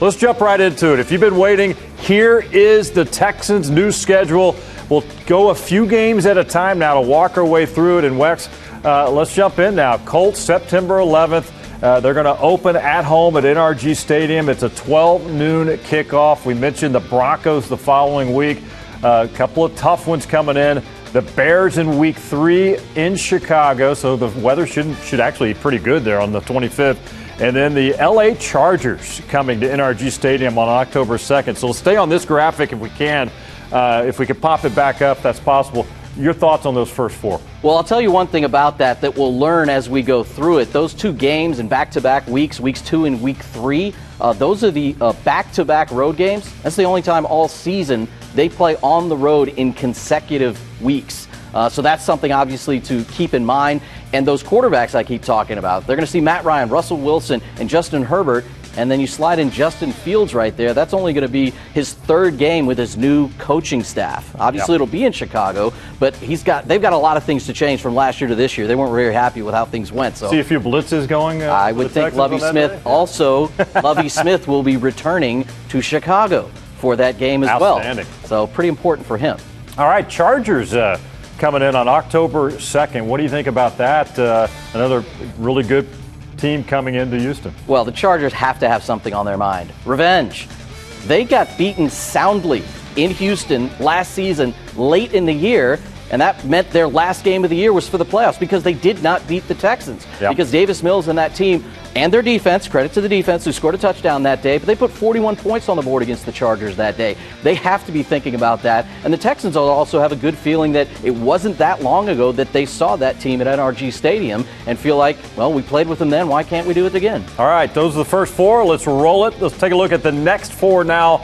Let's jump right into it. If you've been waiting, here is the Texans' new schedule. We'll go a few games at a time now to walk our way through it. And Wex, let's jump in now. Colts, September 11th. They're going to open at home at NRG Stadium. It's a 12 noon kickoff. We mentioned the Broncos the following week. A couple of tough ones coming in. The Bears in week 3 in Chicago. So the weather should actually be pretty good there on the 25th. And then the LA Chargers coming to NRG Stadium on October 2nd. So we'll stay on this graphic if we can. If we could pop it back up, that's possible. Your thoughts on those first 4? Well, I'll tell you one thing about that we'll learn as we go through it. Those 2 games in back-to-back weeks 2 and week 3, those are the back-to-back road games. That's the only time all season they play on the road in consecutive weeks. So that's something obviously to keep in mind. And those quarterbacks I keep talking about, they're going to see Matt Ryan, Russell Wilson, and Justin Herbert. And then you slide in Justin Fields right there. That's only going to be his 3rd game with his new coaching staff. Obviously, It'll be in Chicago, but they've got a lot of things to change from last year to this year. They weren't very happy with how things went. So see a few blitzes going. I would think Lovie Smith also. Lovie Smith will be returning to Chicago for that game as well. So pretty important for him. All right, Chargers coming in on October 2nd. What do you think about that? Another really good team coming into Houston. Well, the Chargers have to have something on their mind. Revenge. They got beaten soundly in Houston last season, late in the year, and that meant their last game of the year was for the playoffs because they did not beat the Texans. Yep. Because Davis Mills and that team and their defense, credit to the defense who scored a touchdown that day, but they put 41 points on the board against the Chargers that day. They have to be thinking about that. And the Texans also have a good feeling that it wasn't that long ago that they saw that team at NRG Stadium and feel like, well, we played with them then. Why can't we do it again? All right, those are the first 4. Let's roll it. Let's take a look at the next 4 now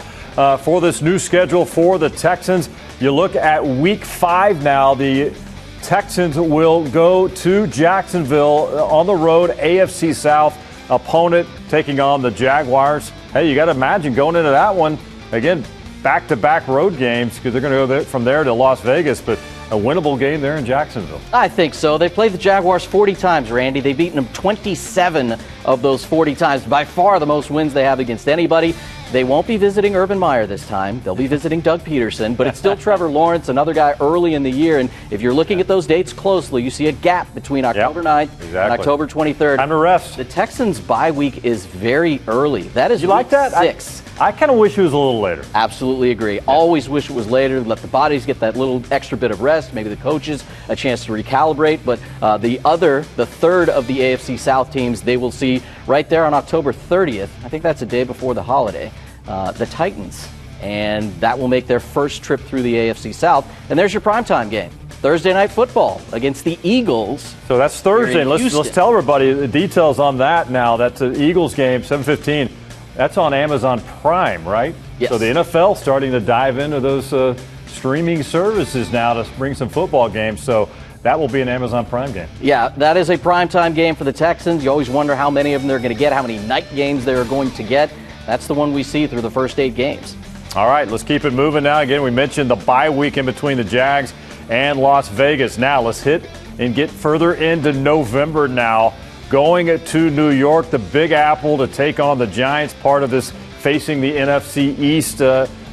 for this new schedule for the Texans. You look at week 5 now. The Texans will go to Jacksonville on the road, AFC South opponent taking on the Jaguars. Hey, you got to imagine going into that one, again, back-to-back road games because they're going to go from there to Las Vegas, but a winnable game there in Jacksonville. I think so. They played the Jaguars 40 times, Randy. They've beaten them 27 of those 40 times. By far the most wins they have against anybody. They won't be visiting Urban Meyer this time. They'll be visiting Doug Peterson, but it's still Trevor Lawrence, another guy early in the year. And if you're looking at those dates closely, you see a gap between October 9th and October 23rd. Time to rest. The Texans' bye week is very early. That is you like that? 6. I kind of wish it was a little later. Absolutely agree. Yeah. Always wish it was later. Let the bodies get that little extra bit of rest. Maybe the coaches a chance to recalibrate. But the 3rd of the AFC South teams, they will see right there on October 30th. I think that's a day before the holiday. The Titans. And that will make their first trip through the AFC South. And there's your primetime game. Thursday Night Football against the Eagles. So that's Thursday. Let's tell everybody the details on that now. That's an Eagles game, 7:15. That's on Amazon Prime, right? Yes. So the NFL starting to dive into those streaming services now to bring some football games. So that will be an Amazon Prime game. Yeah, that is a primetime game for the Texans. You always wonder how many of them they're going to get, how many night games they're going to get. That's the one we see through the first 8 games. All right, let's keep it moving now. Again, we mentioned the bye week in between the Jags and Las Vegas. Now let's hit and get further into November now. Going to New York, the Big Apple, to take on the Giants, part of this facing the NFC East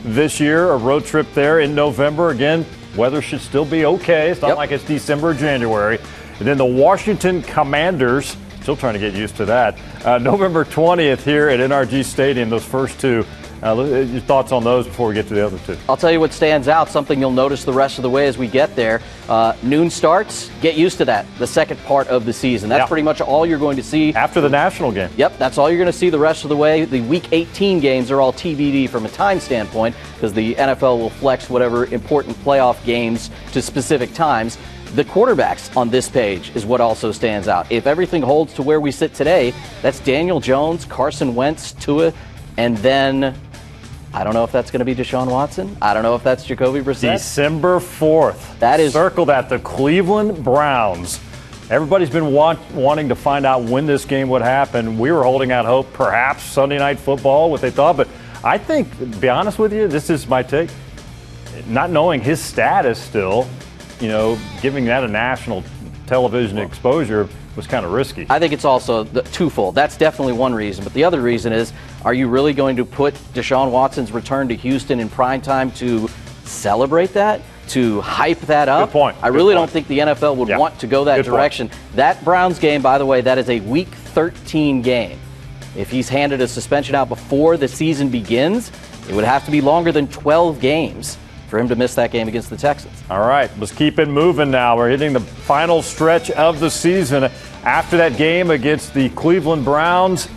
this year. A road trip there in November. Again, weather should still be okay. It's not like it's December or January. And then the Washington Commanders, still trying to get used to that, November 20th here at NRG Stadium, those first 2. Your thoughts on those before we get to the other 2? I'll tell you what stands out, something you'll notice the rest of the way as we get there. Noon starts, get used to that, the second part of the season. That's pretty much all you're going to see. After the national game. Yep, that's all you're going to see the rest of the way. The Week 18 games are all TBD from a time standpoint because the NFL will flex whatever important playoff games to specific times. The quarterbacks on this page is what also stands out. If everything holds to where we sit today, that's Daniel Jones, Carson Wentz, Tua, and then I don't know if that's going to be Deshaun Watson. I don't know if that's Jacoby Brissett. December 4th. That is. Circle that. The Cleveland Browns. Everybody's been wanting to find out when this game would happen. We were holding out hope, perhaps Sunday Night Football, what they thought. But I think, to be honest with you, this is my take. Not knowing his status still, giving that a national television exposure was kind of risky. I think it's also twofold. That's definitely one reason. But the other reason is, are you really going to put Deshaun Watson's return to Houston in prime time to celebrate that, to hype that up? Good point. I really don't think the NFL would want to go that direction. That Browns game, by the way, that is a Week 13 game. If he's handed a suspension out before the season begins, it would have to be longer than 12 games for him to miss that game against the Texans. All right, let's keep it moving now. We're hitting the final stretch of the season. After that game against the Cleveland Browns,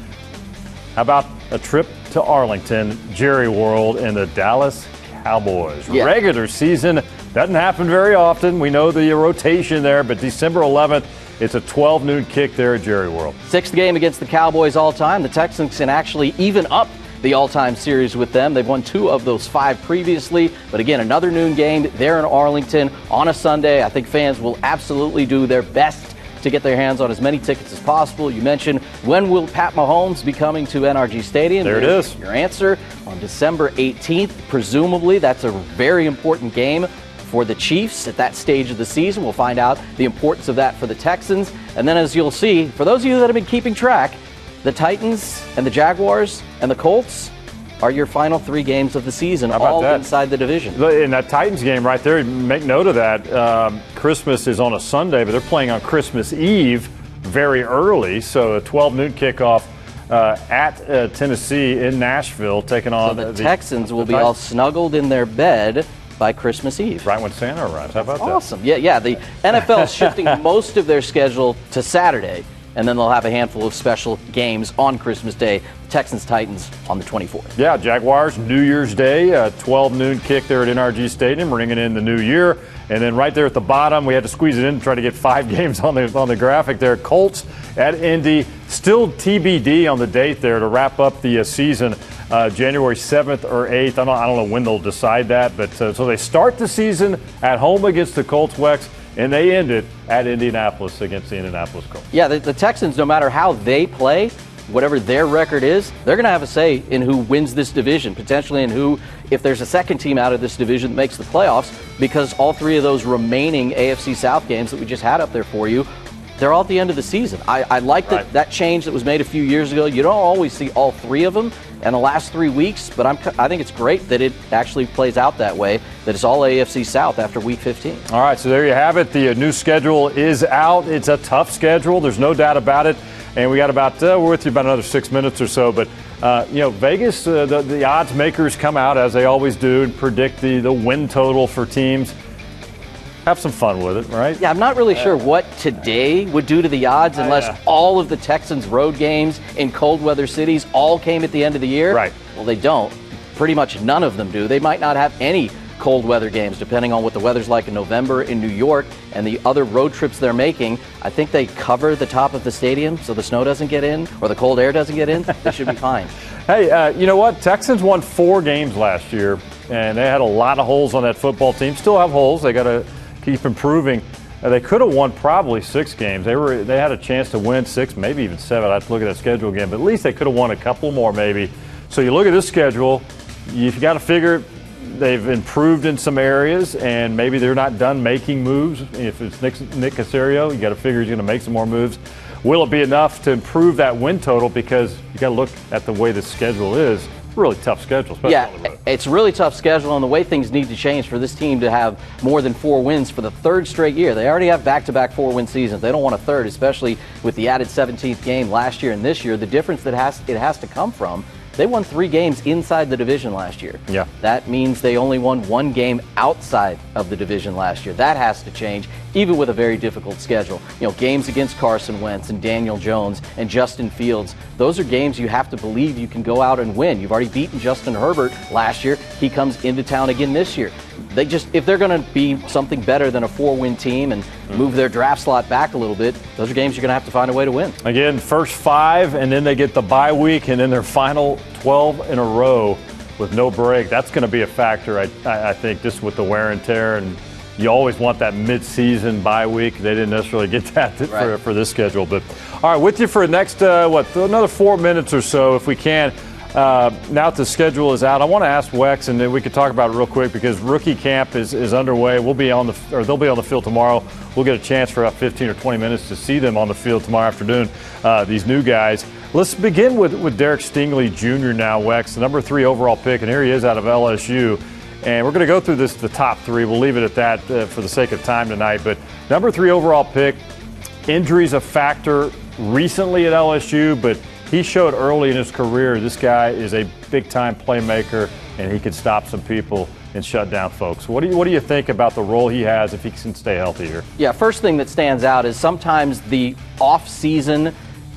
how about a trip to Arlington, Jerry World, and the Dallas Cowboys? Yeah. Regular season doesn't happen very often. We know the rotation there, but December 11th, it's a 12 noon kick there at Jerry World. Sixth game against the Cowboys all time. The Texans can actually even up the all-time series with them. They've won 2 of those 5 previously. But again, another noon game there in Arlington on a Sunday. I think fans will absolutely do their best to get their hands on as many tickets as possible. You mentioned, when will Pat Mahomes be coming to NRG Stadium? There it is. Your answer, on December 18th. Presumably, that's a very important game for the Chiefs at that stage of the season. We'll find out the importance of that for the Texans. And then, as you'll see, for those of you that have been keeping track, the Titans and the Jaguars and the Colts are your final 3 games of the season, all inside the division. In that Titans game right there, make note of that. Christmas is on a Sunday, but they're playing on Christmas Eve very early. So a 12 noon kickoff at Tennessee in Nashville, taking on the Texans will be all snuggled in their bed by Christmas Eve. Right when Santa arrives. How about that? Awesome. Yeah. The NFL is shifting most of their schedule to Saturday, and then they'll have a handful of special games on Christmas Day. Texans-Titans on the 24th. Yeah, Jaguars, New Year's Day, 12 noon kick there at NRG Stadium, ringing in the new year. And then right there at the bottom, we had to squeeze it in to try to get 5 games on the graphic there. Colts at Indy, still TBD on the date there to wrap up the season, January 7th or 8th. I don't know when they'll decide that, but so they start the season at home against the Colts, Wex, and they end it at Indianapolis against the Indianapolis Colts. Yeah, the Texans, no matter how they play, whatever their record is, they're going to have a say in who wins this division, potentially in who, if there's a second team out of this division that makes the playoffs, because all 3 of those remaining AFC South games that we just had up there for you, they're all at the end of the season. I like that change that was made a few years ago. You don't always see all 3 of them in the last 3 weeks, but I think it's great that it actually plays out that way, that it's all AFC South after Week 15. All right, so there you have it. The new schedule is out. It's a tough schedule. There's no doubt about it. And we got about, we're with you about another 6 minutes or so. But, Vegas, the odds makers come out, as they always do, and predict the win total for teams. Have some fun with it, right? Yeah, I'm not really sure what today would do to the odds unless all of the Texans' road games in cold weather cities all came at the end of the year. Right. Well, they don't. Pretty much none of them do. They might not have any cold weather games, depending on what the weather's like in November in New York and the other road trips they're making. I think they cover the top of the stadium so the snow doesn't get in or the cold air doesn't get in. They should be fine. Hey, you know what? Texans won 4 games last year, and they had a lot of holes on that football team. Still have holes. They got to keep improving. They could have won probably 6 games. They had a chance to win 6, maybe even 7. I have to look at that schedule again, but at least they could have won a couple more maybe. So you look at this schedule, you've got to figure they've improved in some areas, and maybe they're not done making moves. If it's Nick Caserio, you got to figure he's going to make some more moves. Will it be enough to improve that win total? Because you got to look at the way the schedule is. Really tough schedule, especially on the road. It's a really tough schedule, and the way things need to change for this team to have more than 4 wins for the 3rd straight year. They already have back-to-back 4-win seasons. They don't want a 3rd, especially with the added 17th game last year and this year. The difference that it has to come from, they won 3 games inside the division last year. Yeah. That means they only won 1 game outside of the division last year. That has to change, even with a very difficult schedule. Games against Carson Wentz and Daniel Jones and Justin Fields, those are games you have to believe you can go out and win. You've already beaten Justin Herbert last year. He comes into town again this year. If they're going to be something better than a 4-win team and move their draft slot back a little bit, those are games you're going to have to find a way to win. Again, first 5, and then they get the bye week, and then their final 12 in a row with no break. That's going to be a factor, I think, just with the wear and tear. And you always want that mid-season bye week. They didn't necessarily get that for this schedule. But all right, with you for the next, another 4 minutes or so, if we can. now that the schedule is out, I want to ask Wex, and then we could talk about it real quick because rookie camp is underway. They'll be on the field tomorrow. We'll get a chance for about 15 or 20 minutes to see them on the field tomorrow afternoon, these new guys. Let's begin with Derek Stingley Jr. now, Wex, the number 3 overall pick, and here he is out of LSU. And we're going to go through the top 3. We'll leave it at that for the sake of time tonight. But number 3 overall pick, injuries a factor recently at LSU, but he showed early in his career this guy is a big-time playmaker, and he can stop some people and shut down folks. What do you think about the role he has if he can stay healthy here? Yeah, first thing that stands out is sometimes the off-season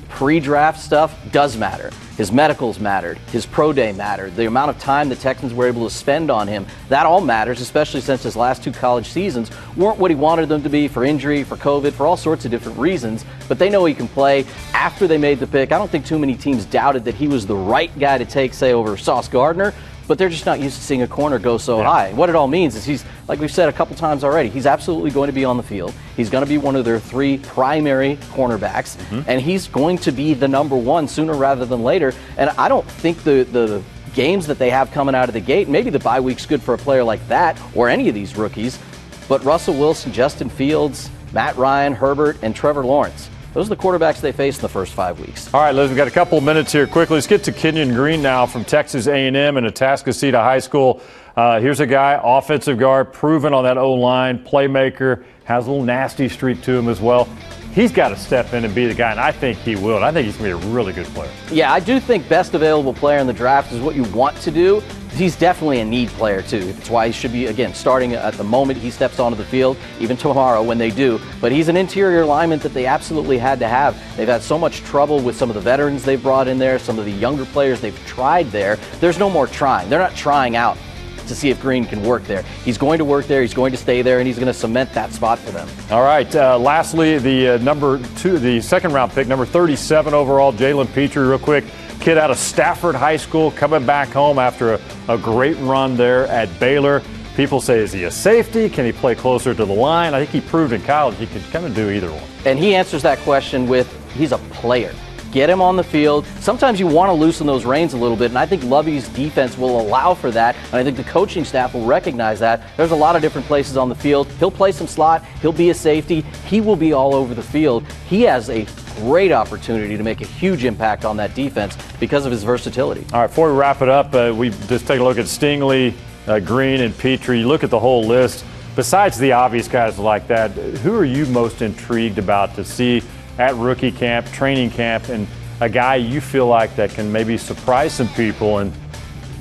pre-draft stuff does matter. His medicals mattered. His pro day mattered. The amount of time the Texans were able to spend on him, that all matters, especially since his last 2 college seasons weren't what he wanted them to be for injury, for COVID, for all sorts of different reasons. But they know he can play. After they made the pick, I don't think too many teams doubted that he was the right guy to take, say, over Sauce Gardner. But they're just not used to seeing a corner go so high. What it all means is he's, like we've said a couple times already, he's absolutely going to be on the field. He's going to be one of their 3 primary cornerbacks, and he's going to be the number 1 sooner rather than later. And I don't think the games that they have coming out of the gate, maybe the bye week's good for a player like that or any of these rookies, but Russell Wilson, Justin Fields, Matt Ryan, Herbert, and Trevor Lawrence. Those are the quarterbacks they face in the first 5 weeks. All right, Liz, we've got a couple of minutes here. Quickly, let's get to Kenyon Green now from Texas A&M and Atascocita High School. Here's a guy, offensive guard, proven on that O-line, playmaker, has a little nasty streak to him as well. He's got to step in and be the guy, and I think he will. And I think he's going to be a really good player. Yeah, I do think best available player in the draft is what you want to do. He's definitely a need player, too. That's why he should be, again, starting at the moment he steps onto the field, even tomorrow when they do. But he's an interior lineman that they absolutely had to have. They've had so much trouble with some of the veterans they've brought in there, some of the younger players they've tried there. There's no more trying. They're not trying out to see if Green can work there. He's going to work there, he's going to stay there, and he's going to cement that spot for them. All right, lastly, the the second-round pick, number 37 overall, Jalen Petrie, real quick. Kid out of Stafford High School, coming back home after a great run there at Baylor. People say, is he a safety? Can he play closer to the line? I think he proved in college he could kind of do either one. And he answers that question with, he's a player. Get him on the field. Sometimes you want to loosen those reins a little bit, and I think Lovey's defense will allow for that, and I think the coaching staff will recognize that. There's a lot of different places on the field. He'll play some slot. He'll be a safety. He will be all over the field. He has a great opportunity to make a huge impact on that defense because of his versatility. All right, before we wrap it up, we just take a look at Stingley, Green, and Petrie. You look at the whole list. Besides the obvious guys like that, who are you most intrigued about to see at rookie camp, training camp, and a guy you feel like that can maybe surprise some people and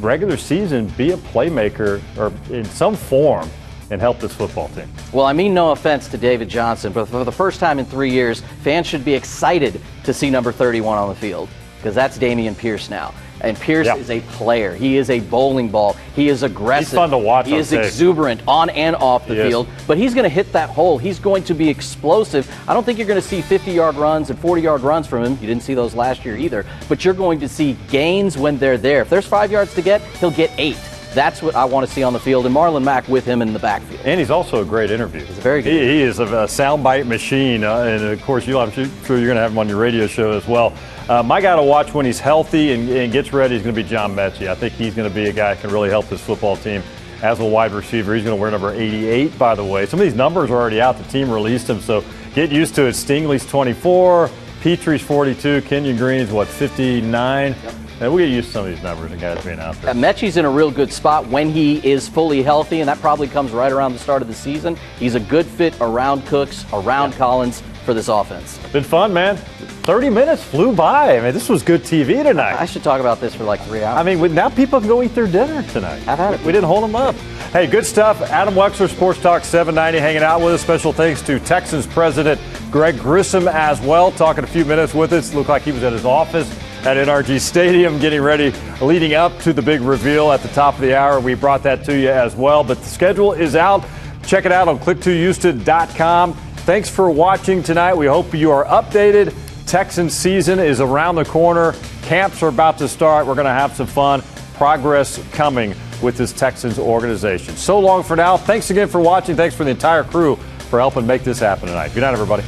regular season be a playmaker or in some form and help this football team? Well, I mean no offense to David Johnson, but for the first time in 3 years, fans should be excited to see number 31 on the field because that's Dameon Pierce now. And Pierce is a player. He is a bowling ball. He is aggressive. He's fun to watch. He is exuberant on and off the field. But he's going to hit that hole. He's going to be explosive. I don't think you're going to see 50-yard runs and 40-yard runs from him. You didn't see those last year either. But you're going to see gains when they're there. If there's 5 yards to get, he'll get 8. That's what I want to see on the field, and Marlon Mack with him in the backfield. And he's also a great interview. He's a very good He is a soundbite machine, and of course, I'm sure you're going to have him on your radio show as well. My guy to watch when he's healthy and gets ready is going to be John Mechie. I think he's going to be a guy that can really help this football team as a wide receiver. He's going to wear number 88, by the way. Some of these numbers are already out. The team released them, so get used to it. Stingley's 24, Petrie's 42, Kenyon Green's, 59? Yep. And we get used to some of these numbers and guys being out there. Mechie's in a real good spot when he is fully healthy, and that probably comes right around the start of the season. He's a good fit around Cooks, around Collins for this offense. Been fun, man. 30 minutes flew by. I mean, this was good TV tonight. I should talk about this for like 3 hours. I mean, now people can go eat their dinner tonight. I've had it. We didn't hold them up. Hey, good stuff. Adam Wexler, Sports Talk 790, hanging out with us. Special thanks to Texans President Greg Grissom as well, talking a few minutes with us. Looked like he was at his office at NRG Stadium, getting ready, leading up to the big reveal at the top of the hour. We brought that to you as well. But the schedule is out. Check it out on click2houston.com. Thanks for watching tonight. We hope you are updated. Texans season is around the corner. Camps are about to start. We're going to have some fun. Progress coming with this Texans organization. So long for now. Thanks again for watching. Thanks for the entire crew for helping make this happen tonight. Good night, everybody.